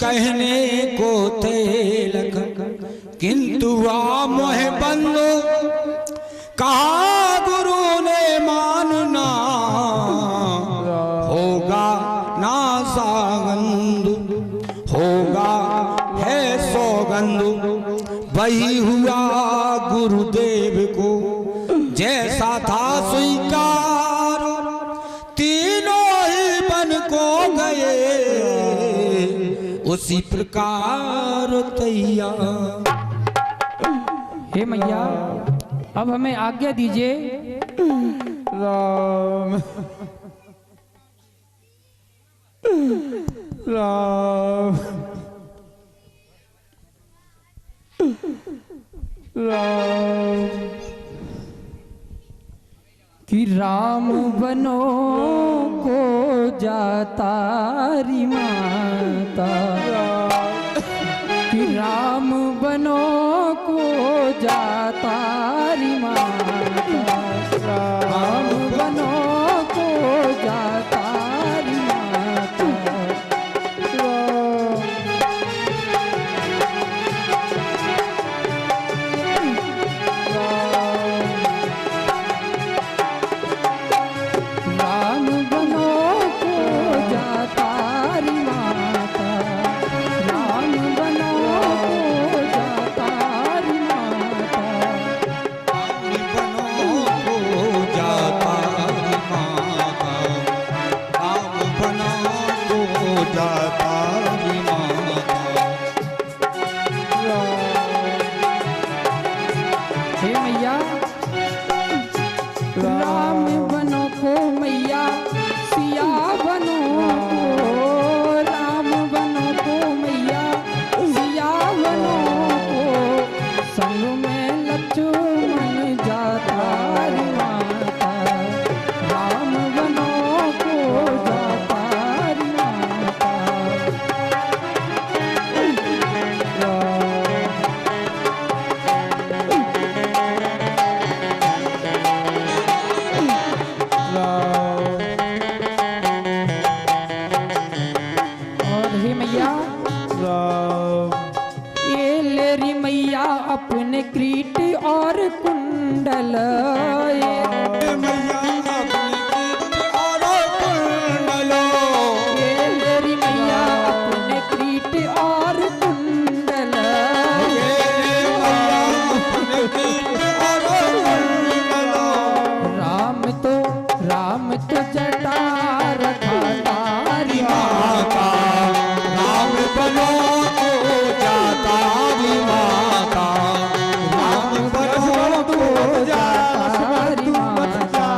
कहने को थे लखन, किंतु आ मोह बंदो कहा गुरु ने मानना, होगा ना सागंद होगा है सौगंध, वही हुआ गुरुदेव को जैसा था स्वीकार, तीनों ही बन को गए उसी प्रकार तैयार। हे मैया अब हमें आज्ञा दीजिए। राम राम राम कि राम बनो को जाता री माता, कि राम बनो को जाता री माता, राम बनो को जाता री माता। राम बनो को जाता री माता, राम बनो को जाता री माता, राम बनो को जाता री माता, राम बनो को जाता री माता। हे मैया राम बनो को मैया सिया बनो को, राम बनो को मैया सिया बनो को, संग में लक्ष्मण जाता री माता, राम बनो को जाता री माता। और हे मैया ये लेरी मैया अपने क्रीट और कुंडल, ये मैया अपने और कुंडलो, ये लेरी मैया अपने क्रीट और कुंडल, ये मैया अपने और कुंडलो, राम तो जटा रखा तारी माता, राम बनो को जाता री माता, राम बनो को जाता री माता।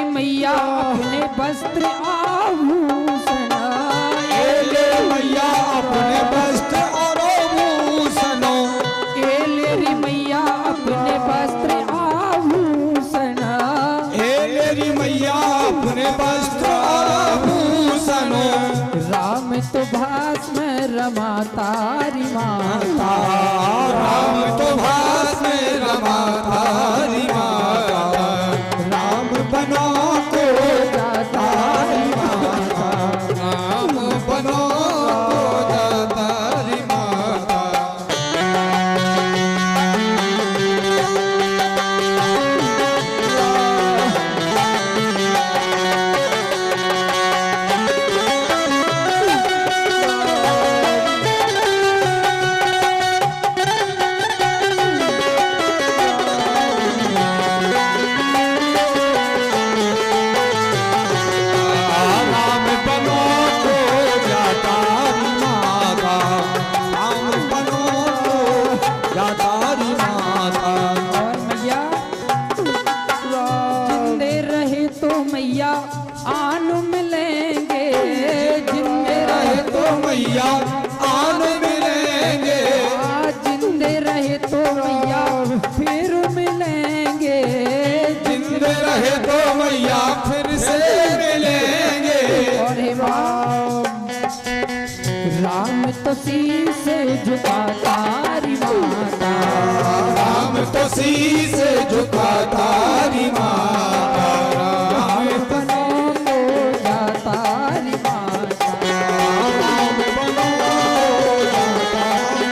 मैया अपने वस्त्र आभूषण, ये ले मैया अपने वस्त्र और आभूषणों, ये लेरी मैया अपने वस्त्र आभूषण, ये मेरी मैया अपने वस्त्र और आभूषणों, राम तो भस्म रमाता री माता, राम तो भास में रमाता री माता, राम बनो को जाता री माता। राम बनो को जाता री माता। मैया आन मिलेंगे, जिंदे रहे तो मैया फिर मिलेंगे, में रहे तो मैया फिर से मिलेंगे। और हे राम तो शीश झुकाता री माता, राम तो शीश झुकाता री माता, राम बनो को जाता री माता, राम बनो जाता री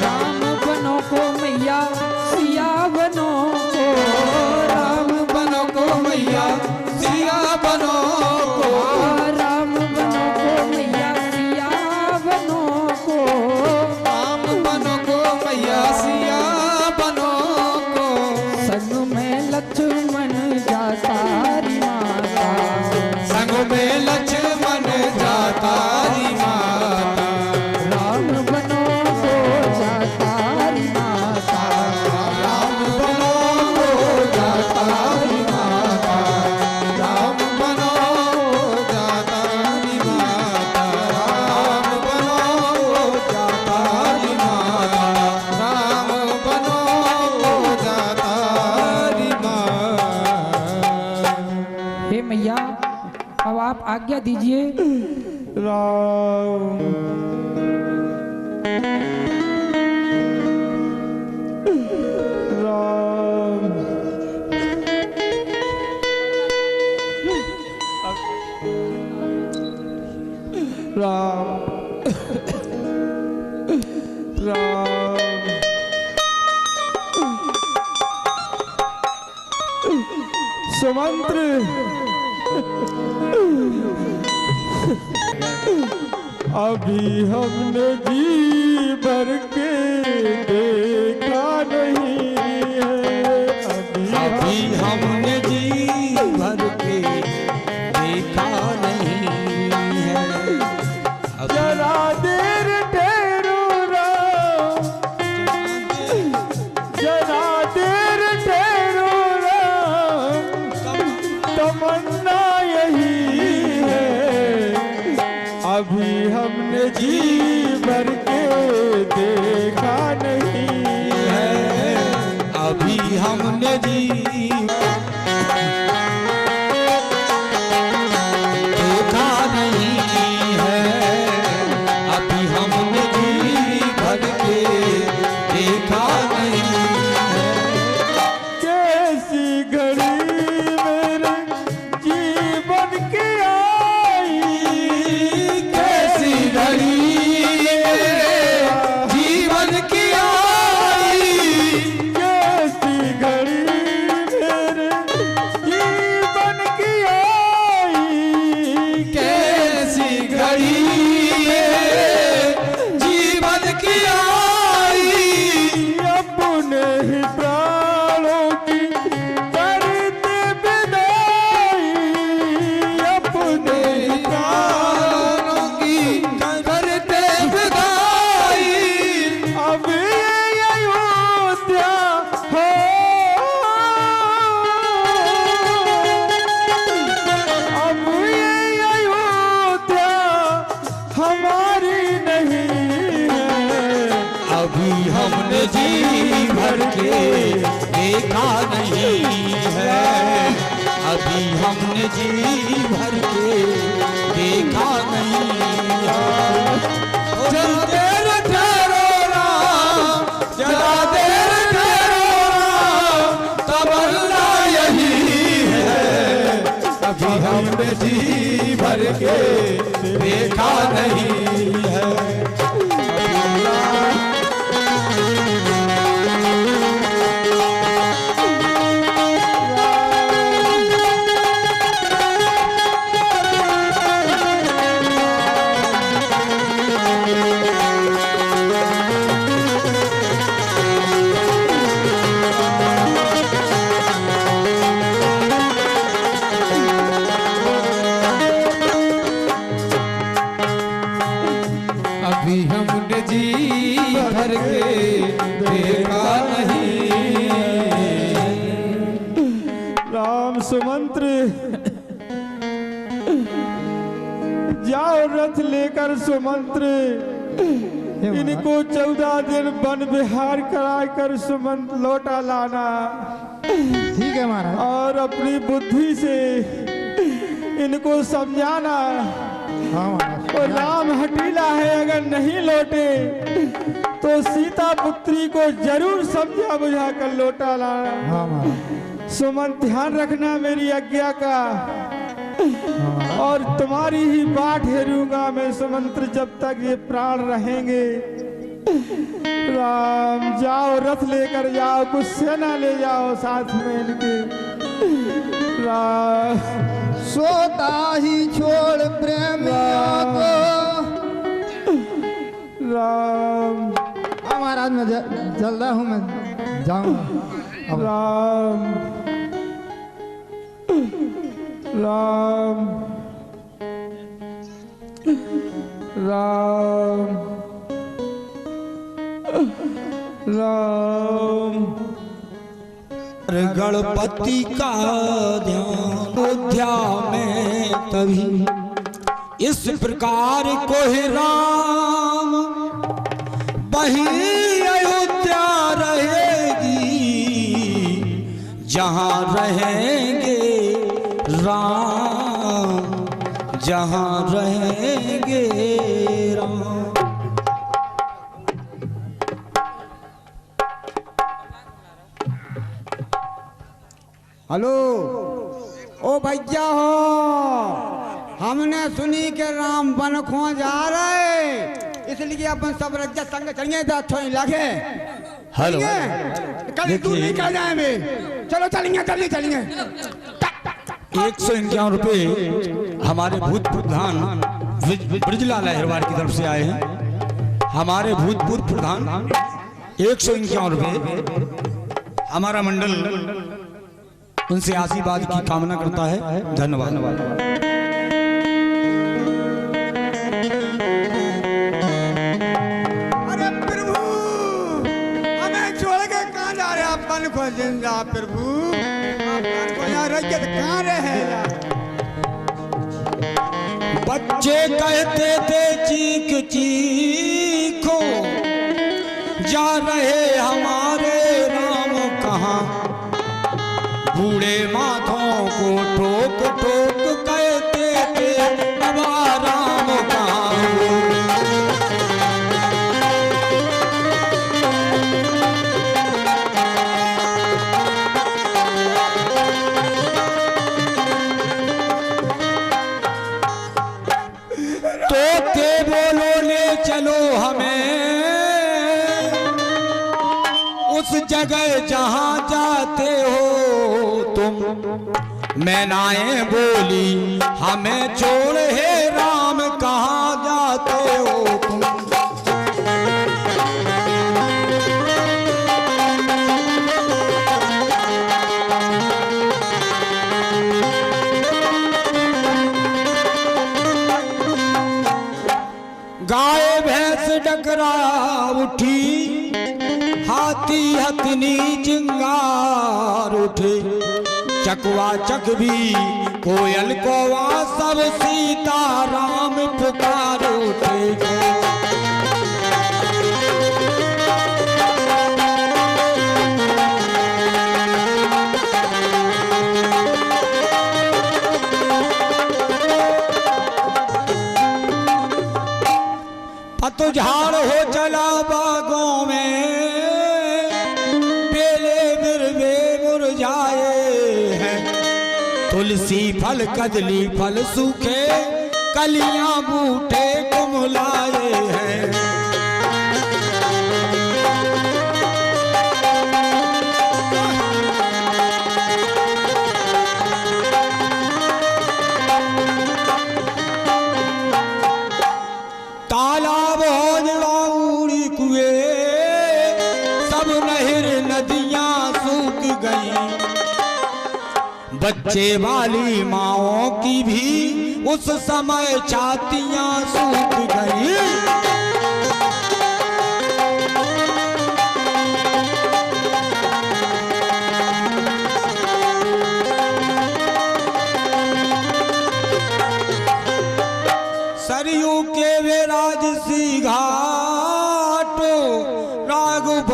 राम बनो को मैया सिया बनो को, राम बनो को मैया सिया बनो को, राम बनो को मैया सिया बनो को, राम बनो को मैया सिया बनो को, संग में लक्ष्मण जाता री माता, संग में लक्ष्मण जाता री माता, राम बनो को जाता री माता, राम बनो को जाता री माता, राम बनो जाता री माता, राम बनो जाता री माता, राम बनो जाता री माता। हे मैया अब आप आज्ञा दीजिए। राम राम राम राम सुमंत्र अभी हमने जी भर के देखा नहीं है, अभी हमने जी भर के देखा नहीं है, जरा देर ठहरो राम, जरा देर ठहरो राम, तमन्ना यही है, अभी हमने जी भर के देखा नहीं है, अभी हमने जी देखा नहीं है, अभी हमने जी भर के देखा नहीं है, कैसी घड़ी मेरे जीवन की आई, कैसी घड़ी जीवन की आई, कैसी घड़ी मेरे जीवन की आई, कैसी घड़ी जीवन की आई, अपने ही प्राणों की करते विदाई, अपने ही प्राणों की करते विदाई, अब ये अयोध्या हो, अब ये अयोध्या हमारी नहीं है, अभी हमने जी भर के देखा नहीं है, अभी हमने जी भर के देखा नहीं है, जरा देर ठहरो राम, जरा देर ठहरो राम, तमन्ना यही है, अभी हमने जी भर के देखा नहीं है। जी भर के देखा नहीं। राम सुमंत्र जाओ रथ लेकर सुमंत्र, इनको 14 दिन वन विहार कराकर सुमंत्र लौटा लाना। ठीक है महाराज। और अपनी बुद्धि से इनको समझाना। हाँ महाराज। और राम हटीला है, अगर नहीं लौटे तो सीता पुत्री को जरूर समझा बुझा कर लौटा लाना। हाँ महाराज। सुमंत ध्यान रखना मेरी आज्ञा का, और तुम्हारी ही बाट हेरूंगा मैं सुमंत्र जब तक ये प्राण रहेंगे। राम जाओ रथ लेकर जाओ, कुछ सेना ले जाओ साथ में इनके। राम सोता ही छोड़ प्रेमियों को। राम हाँ महाराज मैं चल रहा हूँ, मैं जाऊंगा। राम राम राम राम। गणपति का ध्यान अयोध्या में तभी इस प्रकार को है राम, वही अयोध्या रहेगी जहाँ रहेंगे राम, जहाँ रहेंगे राम। हेलो ओ भैया हो, हमने सुनी के राम वन खो जा रहे, इसलिए अपन सब रज्जा संग चलिए लगे। हेलो कल तू निकल जाए, चलो चलेंगे जल्दी चलेंगे। 151 रुपए हमारे भूतपूर्व प्रधान ब्रजलाल अहिरवार की तरफ से आए हैं। हमारे भूतपूर्व प्रधान 151 रुपए हमारा मंडल उनसे आशीर्वाद की कामना करता है। धन्यवाद। अरे प्रभु, हमें छोड़ के कहाँ जा रहे अपन को जिंदा प्रभु, अपन को यहाँ रह के कहाँ रहेगा। बच्चे कहते थे चीख चीखो, जा रहे हमारे राम कहाँ, बूढ़े माथों को ठोक ठोक कहते थे बाबा राम कहाँ। तोते बोलो ले चलो हमें उस जगह जहाँ जाते हो तुम। मैनाएं बोली हमें छोड़ हे राम कहाँ जाते हो तुम। गाय भैंस डकरा उठी, हाथी हथनी चिंगार उठे, चकवा चक भी कोयल कौवा सब सीता राम पुकार उठे। पतझड़ हो चला बागों में, बेले बिरवे मुरझाए हैं, तुलसी फल कदली फल सूखे, कलियां बूटे कुमलाए हैं। तालाब होजड़ी कुएं सब नहर नदियां सूख गई, बच्चे वाली माओं की भी उस समय छातियां सूख गई।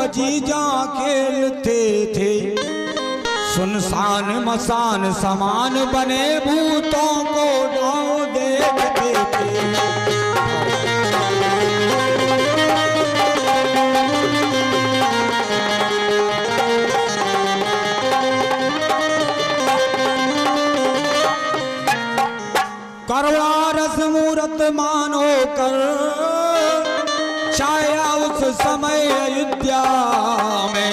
भजीजा खेलते थे, सुनसान मसान समान बने भूतों को गाँव देखते थे। करवा रस मूरत मानो कर छाया उस समय अयोध्या में,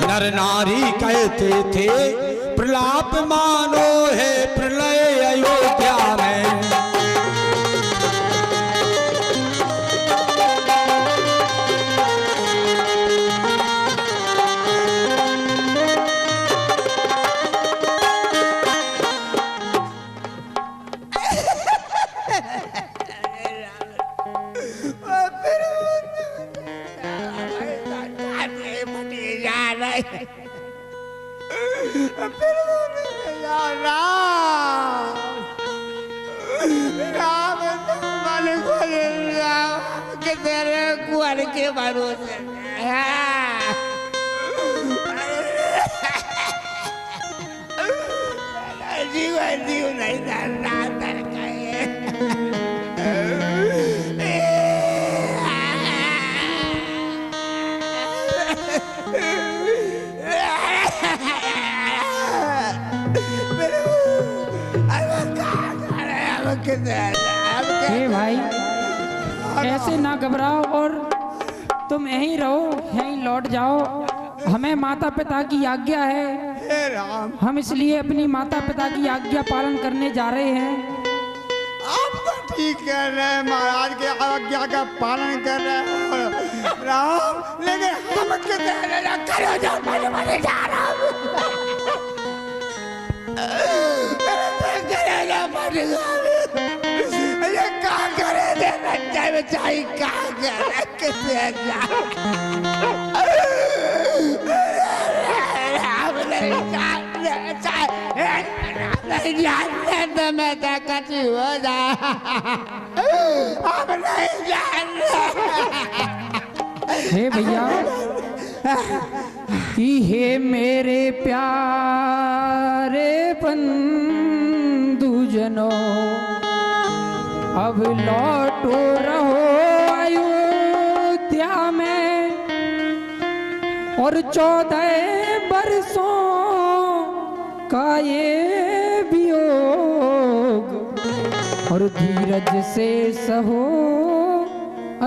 नर नारी कहते थे प्रलाप मानो है प्रलय अयोध्या में। राम मन को के तेरे कुआर के भरोसे जीव नहीं तर हे भाई, ऐसे ना घबराओ और तुम यहीं रहो, यहीं लौट जाओ। हमें माता पिता की आज्ञा है, हम इसलिए अपनी माता पिता की आज्ञा पालन करने जा रहे हैं। आप तो ठीक कर रहे हैं, महाराज के आज्ञा का पालन कर रहे हैं राम, लेकिन हम करो जो मैं जा रहा हूँ। क्या करे दे बच्चा बेचारी, क्या करे कैसे जा तो मैं कटी हो जा, अब नहीं जान। हे भैया कि हे मेरे प्यारे बंधुजनों, अब लौटो रहो अयोध्या में, और 14 बरसों का ये वियोग, और धीरज से सहो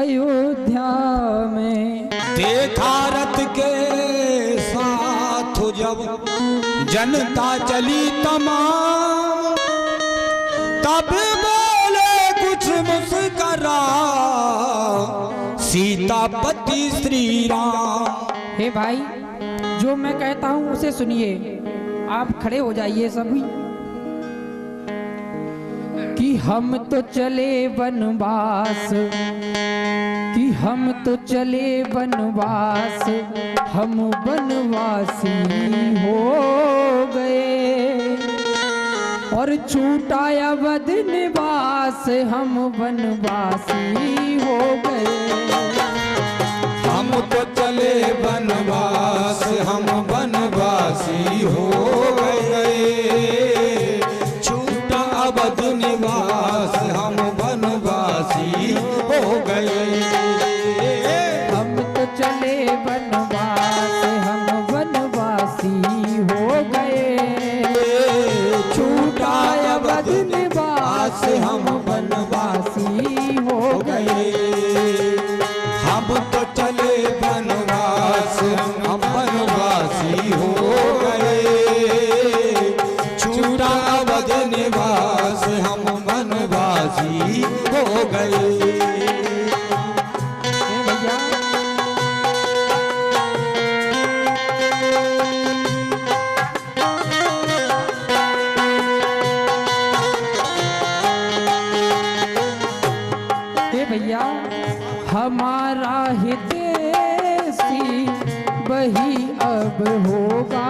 अयोध्या में। देखा रथ के साथ जब जनता चली तमाम, तब बोले कुछ मुस्करा सीतापति श्री राम। हे भाई, जो मैं कहता हूँ उसे सुनिए, आप खड़े हो जाइए सभी। कि हम तो चले वनवास, कि हम तो चले वनवास, हम वनवासी हो गए, और छूटा अवध निवास, हम वनवासी हो गए। हम तो चले वनवास, हम वनवासी हो गए, छूटा अवध निवास, हम वनवासी हो गए। हम तो चले वनवास, हम वनवासी हो गए, छूटा अवध निवास, हम वनवासी हो गए। हम तो चले वनवास, हम वनवासी हो गए, छूटा अवध निवास, हम वनवासी हो गए। भैया भैया, हमारा हितैषी वही अब होगा,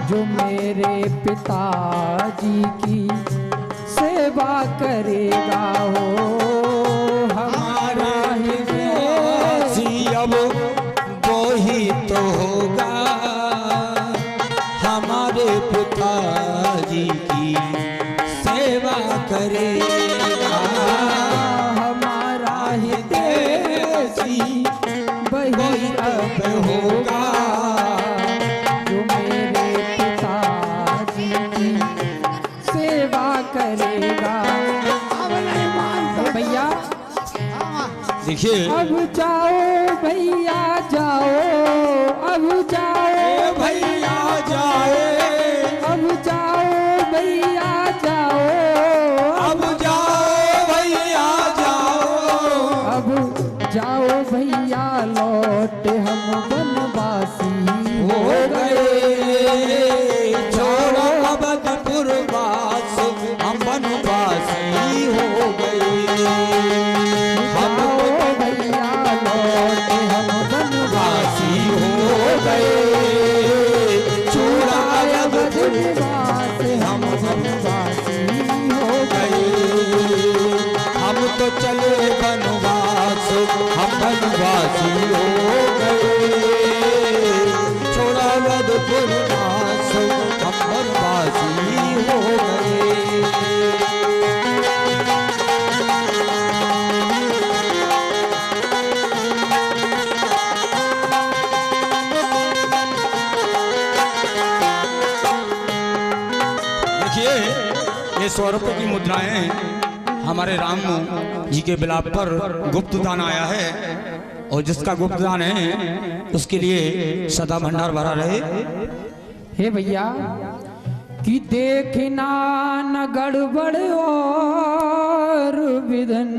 जो मेरे पिताजी की सेवा करेगा हो। हमारा हितैषी अब जैसी वही अब होगा। जो मेरे पिताजी की सेवा करेगा। भैया देखिए, अब जाओ भैया जाओ, अब जाओ भैया जाए, अब जाओ भैया जाओ, अब जाओ भैया जाओ, अब जाओ भैया लौट हम वनवासी हो गए। छोड़ो अवधपुर वास, हम वनवासी हो गए। जाओ भैया लौट हम वनवासी हो गए। छोड़ा अवधपुर वनवास हम वनवासी हो गए। हम तो चले वनवास, हम वनवासी हो गए। छोड़ा अवधपुर वास, हम वनवासी हो गए। देखिए, ये 100 रुपये की मुद्राएं हमारे राम जी के बिलाप पर गुप्त दान आया है, और जिसका गुप्त दान है उसके लिए सदा भंडार भरा रहे। हे भैया कि देखना न गड़बड़ और विधन,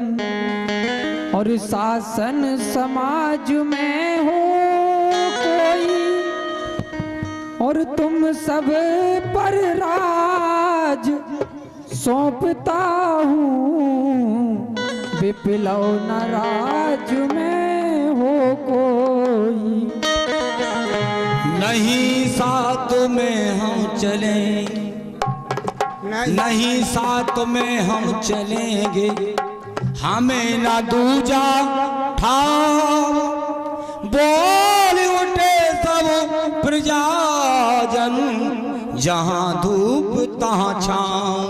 और शासन समाज में हो कोई, और तुम सब पर राज सौंपता हूँ, विप्लव न राज में हो कोई। नहीं साथ में हम चलें, नहीं साथ में हम चलेंगे, हमें ना दूजा ठाव। बोल उठे सब प्रजाजन, जहाँ धूप तहाँ छाँव।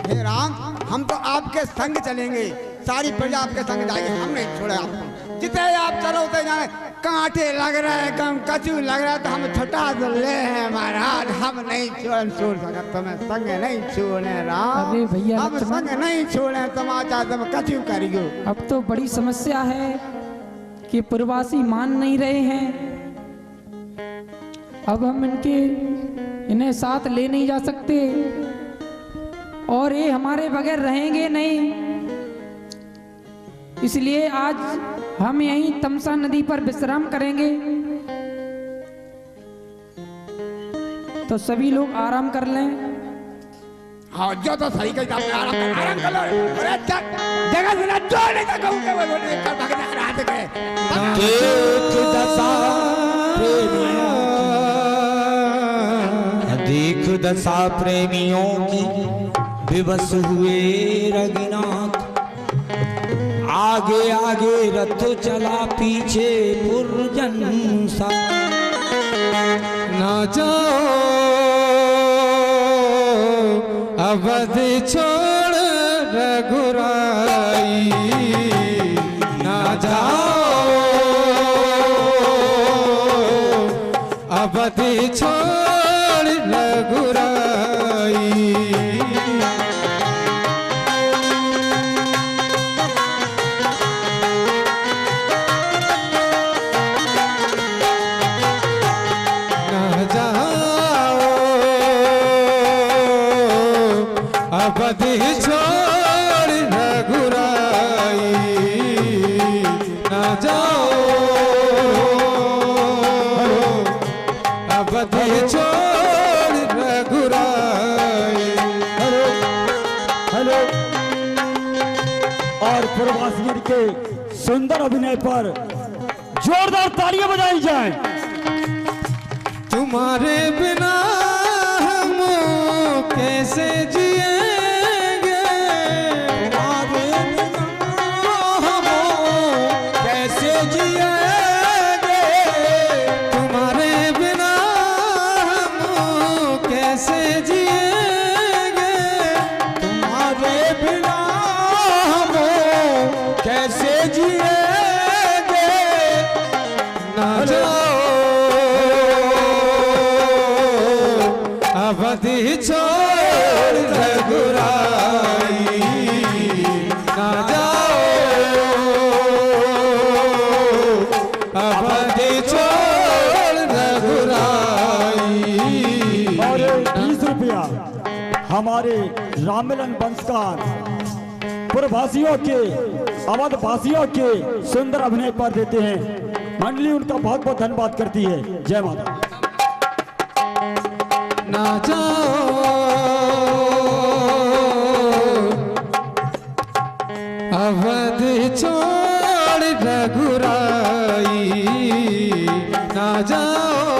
हे राम, हम तो आपके संग चलेंगे, सारी प्रजा आपके संग जाएगी, हम नहीं छोड़े आपको। जितने आप चलो उतने जाने, कांटे लग रहे हैं, कम कचू लग रहा है, तो हम छुटा तो ले हैं महाराज, हम नहीं छोड़ सकते, तुम्हें संग नहीं छोड़े राम। अरे भैया हम संग नहीं छोड़े, तमाचा तुम कचू करियो। अब तो बड़ी समस्या है कि प्रवासी मान नहीं रहे हैं। अब हम इन्हें साथ ले नहीं जा सकते, और ये हमारे बगैर रहेंगे नहीं। इसलिए आज हम यहीं तमसा नदी पर विश्राम करेंगे। तो सभी लोग आराम कर लें। हाँ, जो तो सही कही आपने, आराम कर लो। अरे चल, जगह से ना जो नहीं था कहूँ के वो कल भाग रात गए। देख दशा प्रेमियों की, विवश हुए रघुनाथ। आगे आगे रथ चला, पीछे पुरजन सा। ना जाओ अवध छोड़ रघुराई, ना जाओ अवध छोड़ रघुराई। अवध छोड़ रघुराई, न जाओ अवध छोड़ रघुराई। हेलो, और प्रवासियों के सुंदर अभिनय पर जोरदार तालियां बजाई जाएं। तुम्हारे बिना हम कैसे जिएंगे, तुम्हारे बिना हम कैसे जिएंगे, तुम्हारे बिना हम कैसे जिएंगे, तुम्हारे बिना हम कैसे जिएंगे। अवध छोड़ रघुराई ना जाओ, अवध छोड़ रघुराई। और 20 रुपया हमारे राममिलन वंशकार पूर्ववासियों के, अवध वासियों के सुंदर अभिनय पर देते हैं। मंडली उनका बहुत बहुत धन्यवाद करती है। जय माता। ना जाओ, अवध छोड़ रघुराई ना जाओ,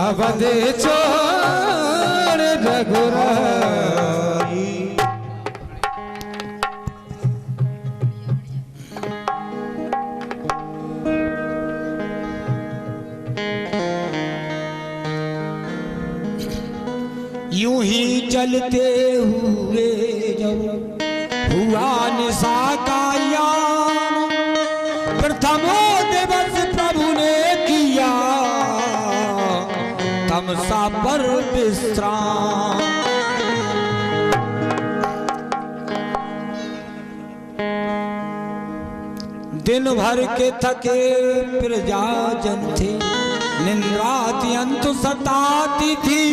अवध छोड़ रघुराई। यूं ही चलते हुए जब हुआ निशा का याम, प्रथमो दिवस प्रभु ने किया तमसा पर विश्राम। दिन भर के थके प्रजाजन थे, निंद्रात्यंत सताती थी,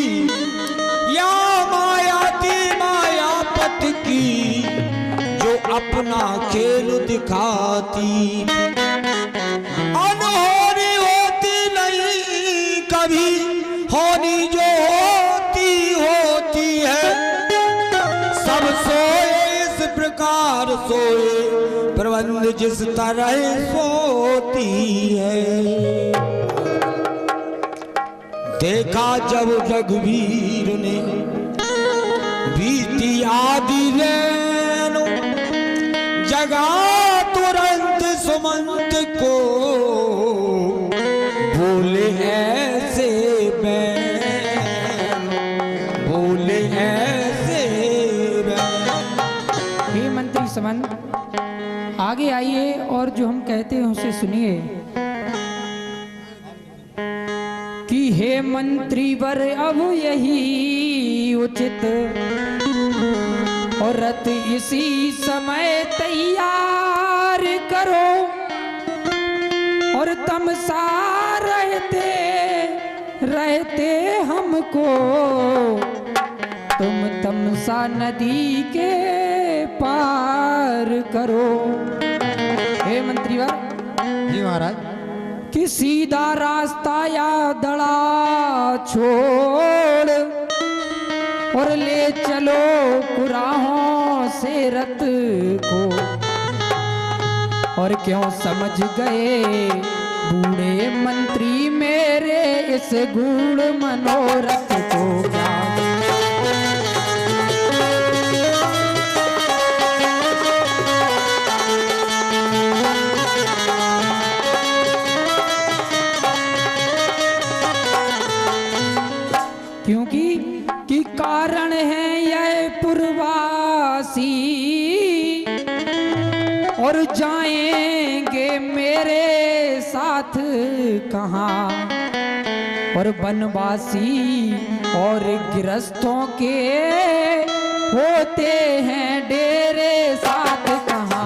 या मायाती मायापति की जो अपना खेल दिखाती। अनहोनी होती नहीं कभी, होनी जो होती है। सब सोए इस प्रकार सोए, प्रबंध जिस तरह सोती है। देखा जब रघुवीर ने बीती आदि नैनो, जगा तुरंत सुमंत को, बोले ऐसे बैन, बोले ऐसे बैन। हे मंत्री समन, आगे आइए और जो हम कहते हैं उसे सुनिए। कि हे मंत्री वर अब यही उचित, और रथ इसी समय तैयार करो, और तमसा रहते हमको तुम तमसा नदी के पार करो। हे मंत्रीवर। जी महाराज। कि सीधा रास्ता या दड़ा छोड़, और ले चलो कुराहों से रथ को। और क्यों समझ गए बूढ़े मंत्री मेरे इस गूढ़ मनोरथ को क्या? क्योंकि कि कारण है यह पूर्वासी, और जाएंगे मेरे साथ कहाँ। और वनवासी और गृहस्थों के होते हैं डेरे साथ कहाँ।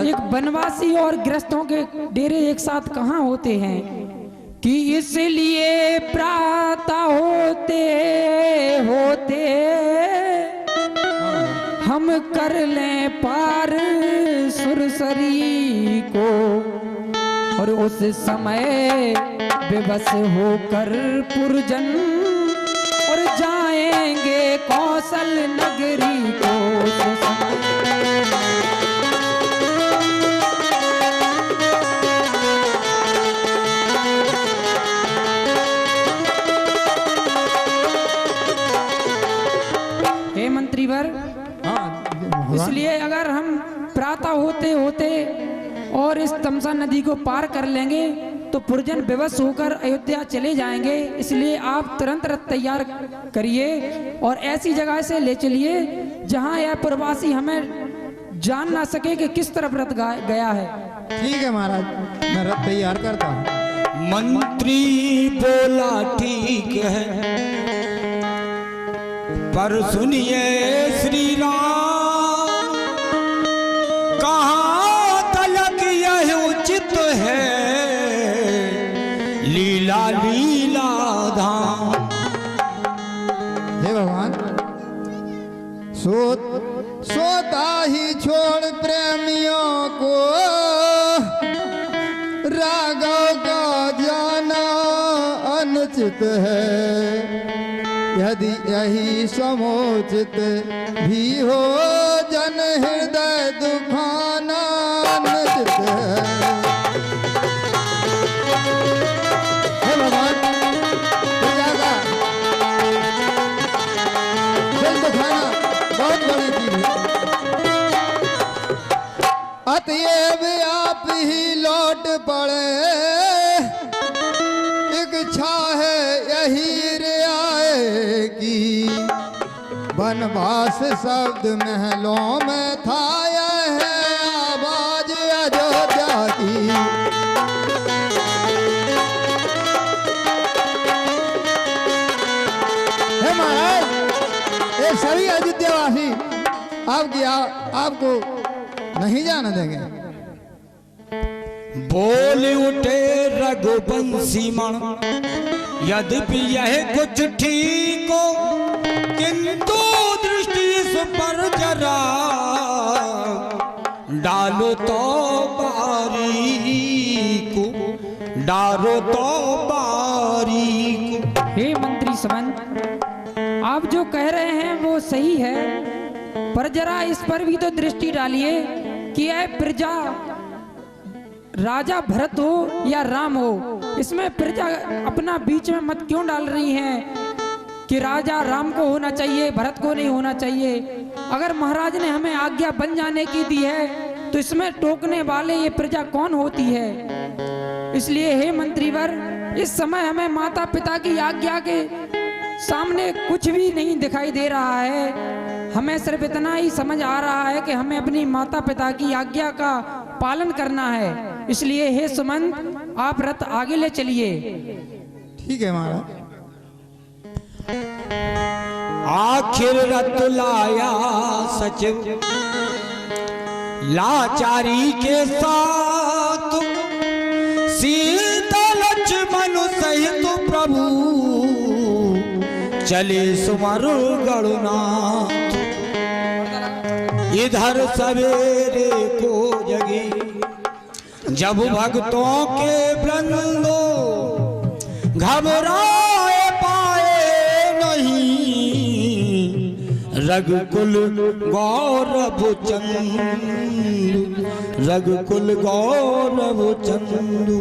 एक वनवासी और गृहस्थों के डेरे एक साथ कहाँ होते हैं? कि इसलिए प्रातः होते होते हम कर लें पार सुरसरी को, और उस समय बेबस होकर पुरजन और जाएंगे कौशल नगरी को। इसलिए अगर हम प्रातः होते होते और इस तमसा नदी को पार कर लेंगे तो पुरजन विवश होकर अयोध्या चले जाएंगे, इसलिए आप तुरंत रथ तैयार करिए और ऐसी जगह से ले चलिए जहां यह प्रवासी हमें जान ना सके कि किस तरफ रथ गया है। ठीक है महाराज, मैं रथ तैयार करता हूँ। मंत्री बोला ठीक है, पर सुनिए श्री राम, कहाँ तलक यह उचित है लीला लीला धाम। हे भगवान, सोता ही छोड़ प्रेमियों को राघव का जाना अनुचित है, यदि यही समुचित भी हो जन हृदय दुखाना अनुचित है। हे भगवान, प्रजा का दिल दुखाना बहुत बड़ी चीज है, अतएव आप ही लौट पड़े, इच्छा है यही रियाए की, वनवास शब्द महलों में था, यह है आवाज अयोध्या की। हे महाराज, ये सभी अयोध्यावासी आपको नहीं जाने देंगे। बोल उठे रघुवंशी मण, यद्यपि यह कुछ ठीक हो, किंतु दृष्टि इस पर जरा डालो तो बारीक, डालो तो बारीक। हे मंत्री समन, आप जो कह रहे हैं वो सही है, पर जरा इस पर भी तो दृष्टि डालिए कि यह प्रजा राजा भरत हो या राम हो, इसमें प्रजा अपना बीच में मत क्यों डाल रही हैं कि राजा राम को होना चाहिए, भरत को नहीं होना चाहिए। अगर महाराज ने हमें आज्ञा बन जाने की दी है तो इसमें टोकने वाले ये प्रजा कौन होती है। इसलिए हे मंत्रीवर, इस समय हमें माता पिता की आज्ञा के सामने कुछ भी नहीं दिखाई दे रहा है, हमें सिर्फ इतना ही समझ आ रहा है कि हमें अपनी माता पिता की आज्ञा का पालन करना है। इसलिए हे सुमंत, आप रथ आगे ले चलिए। ठीक है महाराज। आखिर रथ लाया सचिव लाचारी के साथ, सीता लक्ष्मण सहित प्रभु चले सुमर गणनाथ। इधर सवेरे को जगी जब भक्तों के वृंदो, घबराए पाए नहीं रघुकुल गौरव चंदु, रघुकुल गौरव चंदु।